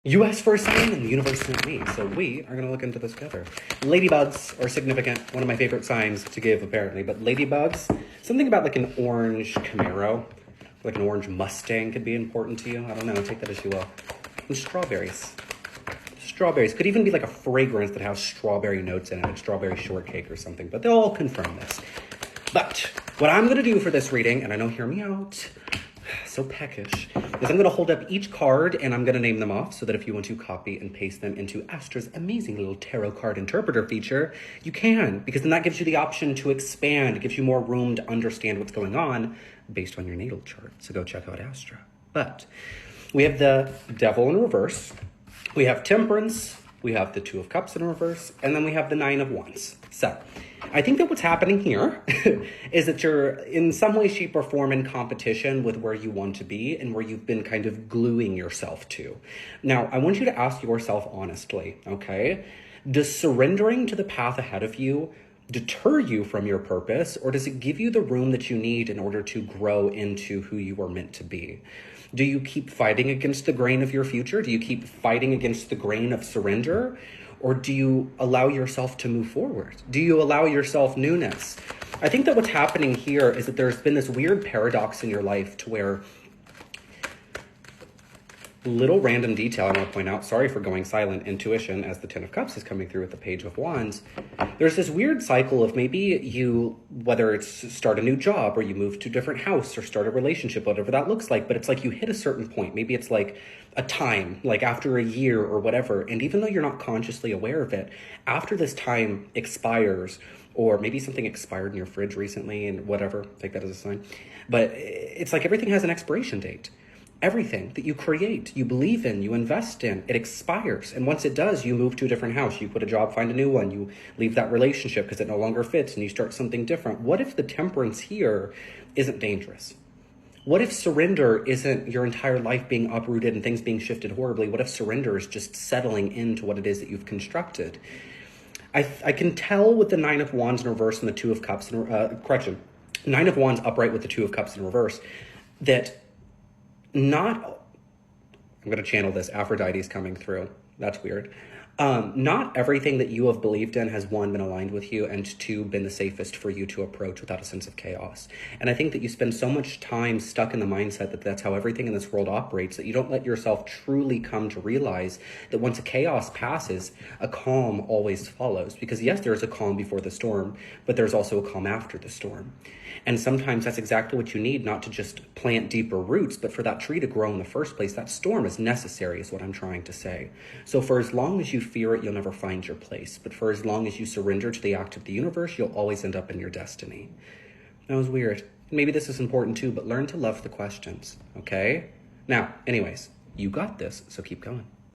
You asked for a sign and the universe sent me, so we are gonna look into this together. Ladybugs are significant, one of my favorite signs to give apparently, but ladybugs, something about like an orange Camaro, like an orange Mustang could be important to you. I don't know, take that as you will. And strawberries. Strawberries, could even be like a fragrance that has strawberry notes in it, like strawberry shortcake or something, but they'll all confirm this. But what I'm gonna do for this reading, and I know, hear me out, so peckish, is I'm gonna hold up each card and I'm gonna name them off so that if you want to copy and paste them into Astra's amazing little tarot card interpreter feature, you can, because then that gives you the option to expand. It gives you more room to understand what's going on based on your natal chart. So go check out Astra. But we have the Devil in reverse, we have Temperance, we have the Two of Cups in reverse, and then we have the Nine of Wands. So I think that what's happening here is that you're in some way, shape, or form in competition with where you want to be and where you've been kind of gluing yourself to. Now, I want you to ask yourself honestly, okay? Does surrendering to the path ahead of you deter you from your purpose, or does it give you the room that you need in order to grow into who you are meant to be? Do you keep fighting against the grain of your future? Do you keep fighting against the grain of surrender? Or do you allow yourself to move forward? Do you allow yourself newness? I think that what's happening here is that there's been this weird paradox in your life to where little random detail I want to point out, sorry for going silent, intuition, as the Ten of Cups is coming through with the Page of Wands. There's this weird cycle of maybe you, whether it's start a new job or you move to a different house or start a relationship, whatever that looks like, but it's like you hit a certain point. Maybe it's like a time, like after a year or whatever. And even though you're not consciously aware of it, after this time expires, or maybe something expired in your fridge recently and whatever, take that as a sign. But it's like everything has an expiration date. Everything that you create, you believe in, you invest in, it expires. And once it does, you move to a different house. You quit a job, find a new one. You leave that relationship because it no longer fits and you start something different. What if the Temperance here isn't dangerous? What if surrender isn't your entire life being uprooted and things being shifted horribly? What if surrender is just settling into what it is that you've constructed? I can tell with the Nine of Wands in reverse and the Two of Cups, Nine of Wands upright with the Two of Cups in reverse, that I'm going to channel this, Aphrodite's coming through. That's weird. Not everything that you have believed in has, one, been aligned with you, and two, been the safest for you to approach without a sense of chaos. And I think that you spend so much time stuck in the mindset that that's how everything in this world operates, that you don't let yourself truly come to realize that once a chaos passes, a calm always follows. Because yes, there is a calm before the storm, but there's also a calm after the storm. And sometimes that's exactly what you need, not to just plant deeper roots, but for that tree to grow in the first place. That storm is necessary, is what I'm trying to say. So for as long as you fear it, you'll never find your place. But for as long as you surrender to the act of the universe, you'll always end up in your destiny. That was weird. Maybe this is important too, but learn to love the questions, okay? Now, anyways, you got this, so keep going.